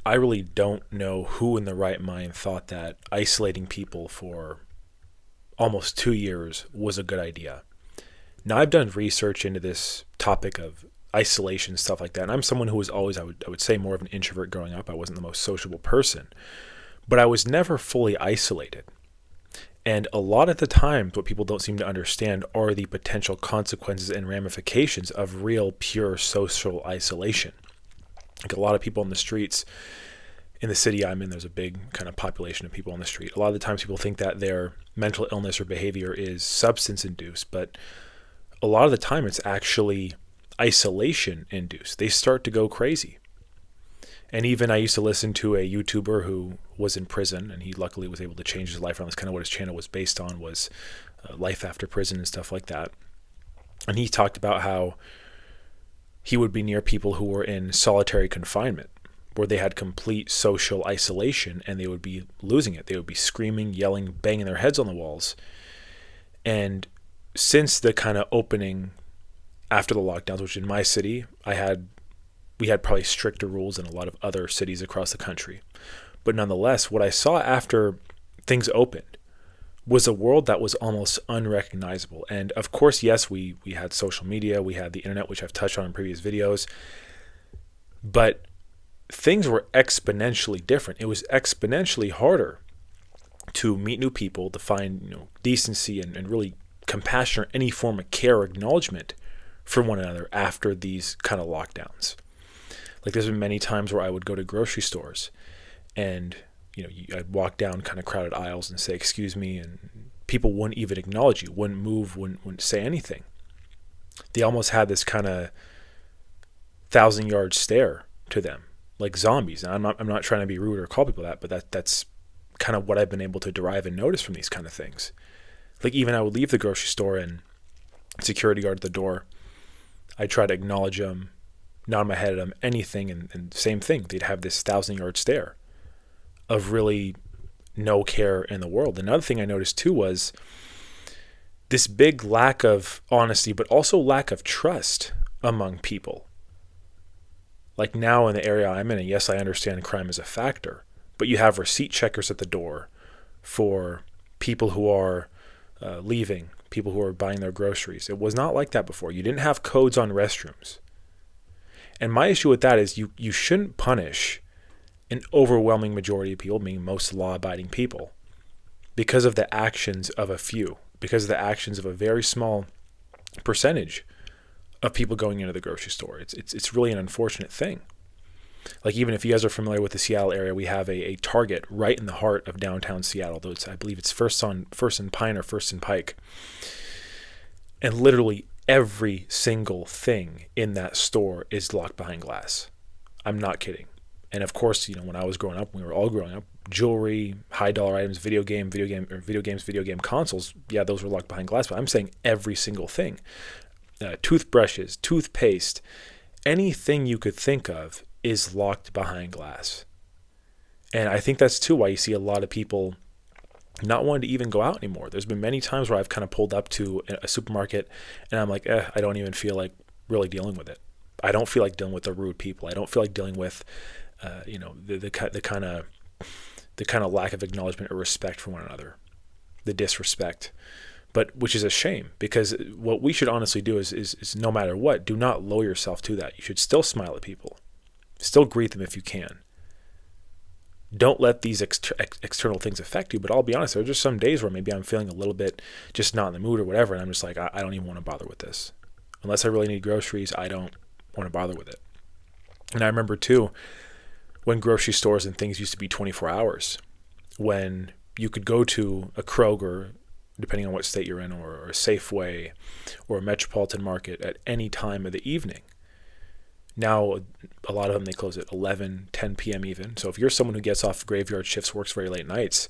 I really don't know who in the right mind thought that isolating people for almost 2 years was a good idea. Now, I've done research into this topic of isolation, stuff like that, and I'm someone who was always, I would say, more of an introvert growing up. I wasn't the most sociable person, but I was never fully isolated. And a lot of the times, what people don't seem to understand are the potential consequences and ramifications of real, pure social isolation. Like a lot of people in the streets, in the city I'm in, there's a big kind of population of people on the street. A lot of the times people think that their mental illness or behavior is substance induced, but a lot of the time it's actually isolation induced. They start to go crazy. And even I used to listen to a YouTuber who was in prison, and he luckily was able to change his life around. That's kind of what his channel was based on, was life after prison and stuff like that. And he talked about how he would be near people who were in solitary confinement, where they had complete social isolation, and they would be losing it. They would be screaming, yelling, banging their heads on the walls. And since the kind of opening after the lockdowns, which in my city, we had probably stricter rules than a lot of other cities across the country. But nonetheless, what I saw after things opened was a world that was almost unrecognizable. And of course, yes, we had social media, we had the internet, which I've touched on in previous videos, but things were exponentially different. It was exponentially harder to meet new people, to find decency and really compassion or any form of care or acknowledgement for one another after these kind of lockdowns. Like there's been many times where I would go to grocery stores and I'd walk down kind of crowded aisles and say, excuse me, and people wouldn't even acknowledge you, wouldn't move, wouldn't say anything. They almost had this kind of 1,000-yard stare to them, like zombies. And I'm not trying to be rude or call people that, but that's kind of what I've been able to derive and notice from these kind of things. Like even I would leave the grocery store and security guard at the door, I'd try to acknowledge them, nod my head at them, anything, and same thing. They'd have this 1,000-yard stare of really no care in the world. Another thing I noticed too was this big lack of honesty, but also lack of trust among people. Like now in the area I'm in, and yes, I understand crime is a factor, but you have receipt checkers at the door for people who are leaving, people who are buying their groceries. It was not like that before. You didn't have codes on restrooms. And my issue with that is you shouldn't punish an overwhelming majority of people, meaning most law-abiding people, because of the actions of a few, because of the actions of a very small percentage of people going into the grocery store. It's really an unfortunate thing. Like even if you guys are familiar with the Seattle area, we have a Target right in the heart of downtown Seattle. Though I believe it's First and Pine or First and Pike. And literally every single thing in that store is locked behind glass. I'm not kidding. And of course, when I was growing up, we were all growing up, jewelry, high dollar items, video game consoles, yeah, those were locked behind glass. But I'm saying every single thing. Toothbrushes, toothpaste, anything you could think of is locked behind glass. And I think that's too why you see a lot of people not wanting to even go out anymore. There's been many times where I've kind of pulled up to a supermarket and I'm like, I don't even feel like really dealing with it. I don't feel like dealing with the rude people. I don't feel like dealing with, the kind of lack of acknowledgement or respect for one another, the disrespect. But which is a shame, because what we should honestly do is no matter what, do not lower yourself to that. You should still smile at people, still greet them if you can. Don't let these external things affect you. But I'll be honest, there are just some days where maybe I'm feeling a little bit just not in the mood or whatever, and I'm just like, I don't even want to bother with this. Unless I really need groceries, I don't want to bother with it. And I remember too, when grocery stores and things used to be 24 hours, when you could go to a Kroger, depending on what state you're in, or a Safeway, or a Metropolitan Market at any time of the evening. Now, a lot of them, they close at 11, 10 p.m. even. So if you're someone who gets off graveyard shifts, works very late nights,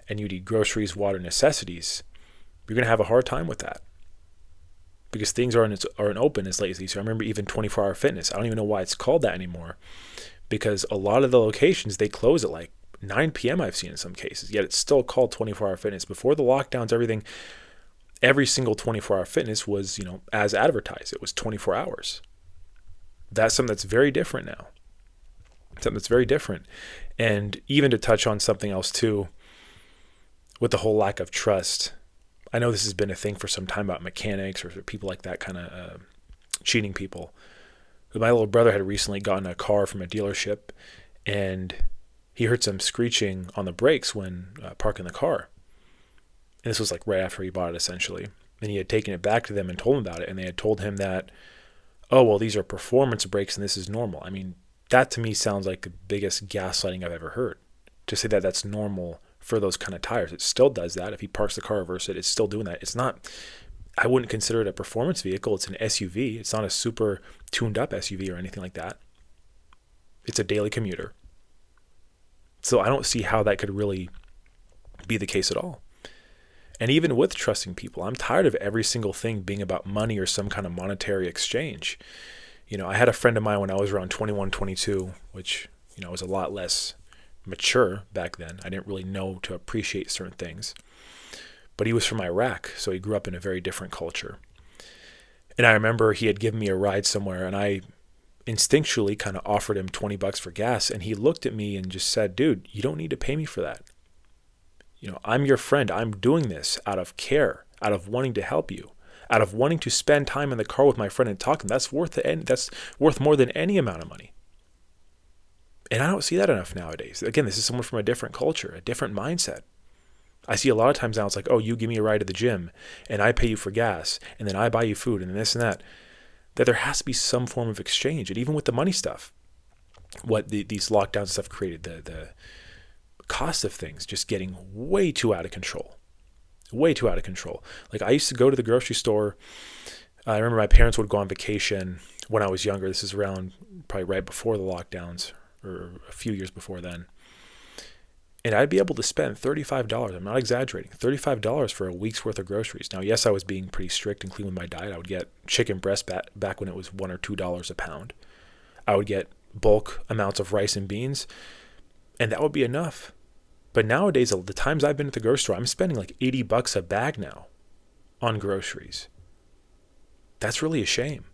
and you need groceries, water, necessities, you're going to have a hard time with that. Because things aren't open as late as these. So I remember even 24-hour fitness. I don't even know why it's called that anymore. Because a lot of the locations, they close at like 9 p.m. I've seen in some cases. Yet it's still called 24-hour fitness. Before the lockdowns, every single 24-hour fitness was, as advertised. It was 24 hours. That's something that's very different now. something that's very different. And even to touch on something else too, with the whole lack of trust, I know this has been a thing for some time about mechanics or people like that kind of cheating people. My little brother had recently gotten a car from a dealership, and he heard some screeching on the brakes when parking the car. And this was like right after he bought it, essentially. And he had taken it back to them and told them about it, and they had told him that, oh, well, these are performance brakes and this is normal. I mean, that to me sounds like the biggest gaslighting I've ever heard. To say that that's normal for those kind of tires. It still does that. If he parks the car reverse it, it's still doing that. It's not, I wouldn't consider it a performance vehicle. It's an SUV. It's not a super tuned up SUV or anything like that. It's a daily commuter. So I don't see how that could really be the case at all. And even with trusting people, I'm tired of every single thing being about money or some kind of monetary exchange. You know, I had a friend of mine when I was around 21, 22, which, you know, was a lot less mature back then. I didn't really know to appreciate certain things. But he was from Iraq, so he grew up in a very different culture. And I remember he had given me a ride somewhere, and I instinctually kind of offered him $20 for gas, and he looked at me and just said, dude, you don't need to pay me for that. You know, I'm your friend. I'm doing this out of care, out of wanting to help you, out of wanting to spend time in the car with my friend and talking. That's worth more than any amount of money. And I don't see that enough nowadays. Again, this is someone from a different culture, a different mindset. I see a lot of times now it's like, oh, you give me a ride to the gym and I pay you for gas and then I buy you food and this and that. That there has to be some form of exchange. And even with the money stuff, what these lockdowns stuff created, the cost of things just getting way too out of control. Way too out of control. Like I used to go to the grocery store. I remember my parents would go on vacation when I was younger. This is around probably right before the lockdowns or a few years before then. And I'd be able to spend $35. I'm not exaggerating. $35 for a week's worth of groceries. Now, yes, I was being pretty strict and clean with my diet. I would get chicken breast back when it was $1 or $2 a pound. I would get bulk amounts of rice and beans, and that would be enough. But nowadays, the times I've been at the grocery store, I'm spending like $80 a bag now on groceries. That's really a shame.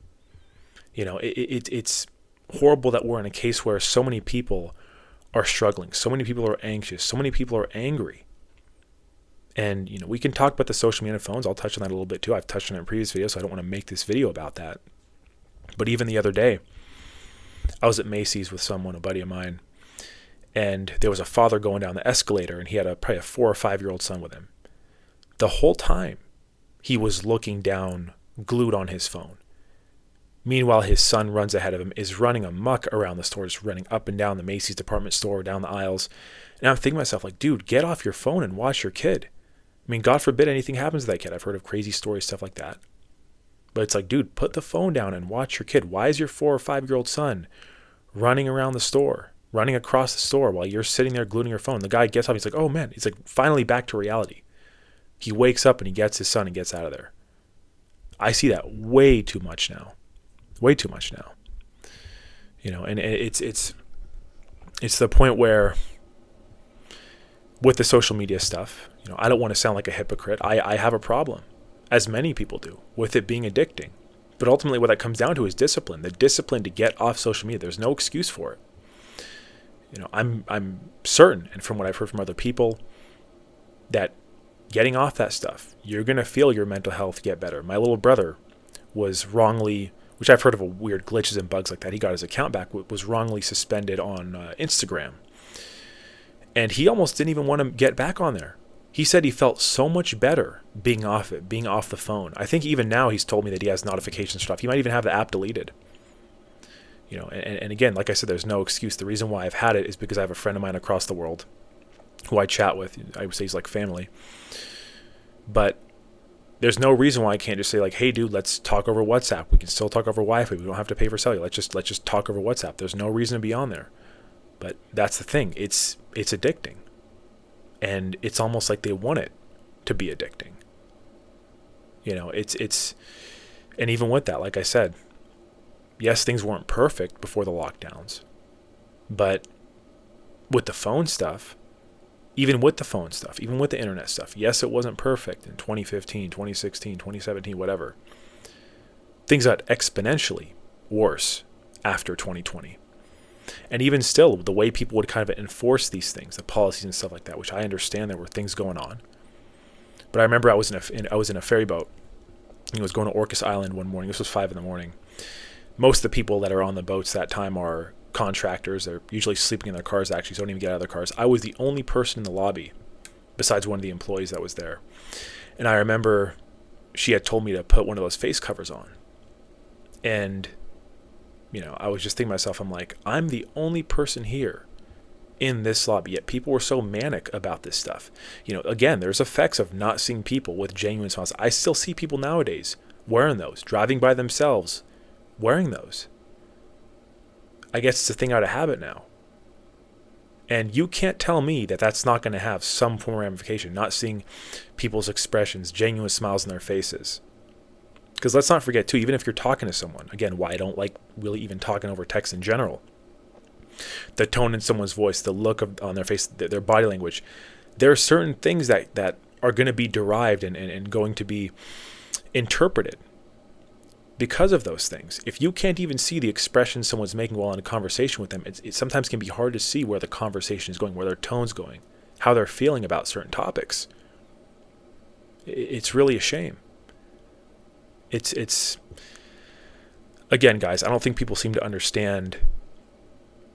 You know, it's horrible that we're in a case where so many people are struggling. So many people are anxious. So many people are angry. And, you know, we can talk about the social media phones. I'll touch on that a little bit too. I've touched on it in previous videos, so I don't want to make this video about that. But even the other day, I was at Macy's with a buddy of mine, and there was a father going down the escalator, and he had probably a 4 or 5 year old son with him. The whole time, he was looking down, glued on his phone. Meanwhile, his son runs ahead of him, is running amok around the store, just running up and down the Macy's department store, down the aisles. And I'm thinking to myself, like, dude, get off your phone and watch your kid. I mean, God forbid anything happens to that kid. I've heard of crazy stories, stuff like that. But it's like, dude, put the phone down and watch your kid. Why is your 4 or 5 year old son running around the store, running across the store while you're sitting there gluing your phone? The guy gets up, he's like, oh man, he's like finally back to reality. He wakes up and he gets his son and gets out of there. I see that way too much now. Way too much now. You know, and it's the point where with the social media stuff, you know, I don't want to sound like a hypocrite. I have a problem, as many people do, with it being addicting. But ultimately what that comes down to is discipline. The discipline to get off social media. There's no excuse for it. You know, I'm certain, and from what I've heard from other people, that getting off that stuff, you're going to feel your mental health get better. My little brother was wrongly, which I've heard of a weird glitches and bugs like that. He got his account back, was wrongly suspended on Instagram. And he almost didn't even want to get back on there. He said he felt so much better being off it, being off the phone. I think even now he's told me that he has notification stuff. He might even have the app deleted. You know, and again, like I said, there's no excuse. The reason why I've had it is because I have a friend of mine across the world who I chat with. I would say he's like family. But there's no reason why I can't just say like, hey dude, let's talk over WhatsApp. We can still talk over Wi-Fi. We don't have to pay for cellular. Let's just talk over WhatsApp. There's no reason to be on there. But that's the thing. It's addicting. And it's almost like they want it to be addicting. You know, it's and even with that, like I said, yes, things weren't perfect before the lockdowns. But with the phone stuff, even with the internet stuff, yes, it wasn't perfect in 2015, 2016, 2017, whatever. Things got exponentially worse after 2020. And even still, the way people would kind of enforce these things, the policies and stuff like that, which I understand there were things going on. But I remember I was in a ferry boat. I was going to Orcas Island one morning. This was 5 a.m. Most of the people that are on the boats that time are contractors. They're usually sleeping in their cars, actually, so don't even get out of their cars. I was the only person in the lobby besides one of the employees that was there. And I remember she had told me to put one of those face covers on. And, I was just thinking to myself, I'm like, I'm the only person here in this lobby, yet people were so manic about this stuff. Again, there's effects of not seeing people with genuine smiles. I still see people nowadays wearing those, driving by themselves, wearing those. I guess it's a thing out of habit now. And you can't tell me that that's not going to have some form of ramification, not seeing people's expressions, genuine smiles on their faces. Because let's not forget, too, even if you're talking to someone, again, why I don't like really even talking over text in general, the tone in someone's voice, the look on their face, their body language, there are certain things that are going to be derived and going to be interpreted because of those things. If you can't even see the expression someone's making while in a conversation with them, it sometimes can be hard to see where the conversation is going, where their tone's going, how they're feeling about certain topics. It's really a shame. It's again, guys, I don't think people seem to understand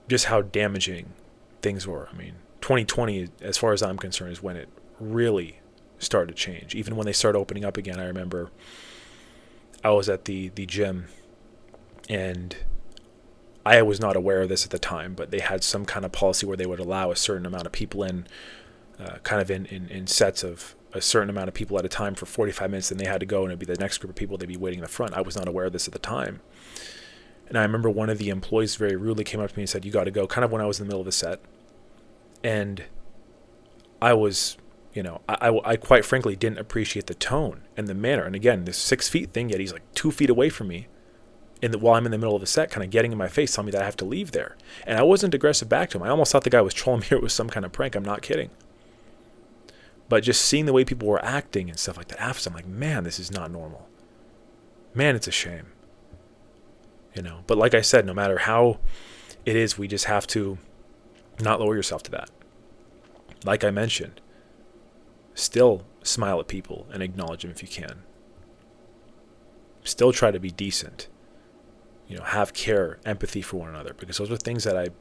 just how damaging things were. 2020, as far as I'm concerned, is when it really started to change. Even when they started opening up again, I remember I was at the gym, and I was not aware of this at the time, but they had some kind of policy where they would allow a certain amount of people in, kind of in sets of a certain amount of people at a time for 45 minutes, then they had to go, and it'd be the next group of people, they'd be waiting in the front. I was not aware of this at the time. And I remember one of the employees very rudely came up to me and said, "You got to go," kind of when I was in the middle of the set. And I was, I quite frankly didn't appreciate the tone and the manner. And again, this 6 feet thing, yet he's like 2 feet away from me. And while I'm in the middle of the set, kind of getting in my face, telling me that I have to leave there. And I wasn't aggressive back to him. I almost thought the guy was trolling me, or it was some kind of prank. I'm not kidding. But just seeing the way people were acting and stuff like that after, I'm like, man, this is not normal. Man, it's a shame. But like I said, no matter how it is, we just have to not lower yourself to that. Like I mentioned, still smile at people and acknowledge them if you can. Still try to be decent. Have care, empathy for one another, because those are things that I'm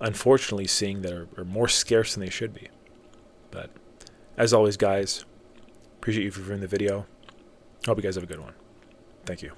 unfortunately seeing that are more scarce than they should be. But as always, guys, appreciate you for viewing the video. Hope you guys have a good one. Thank you.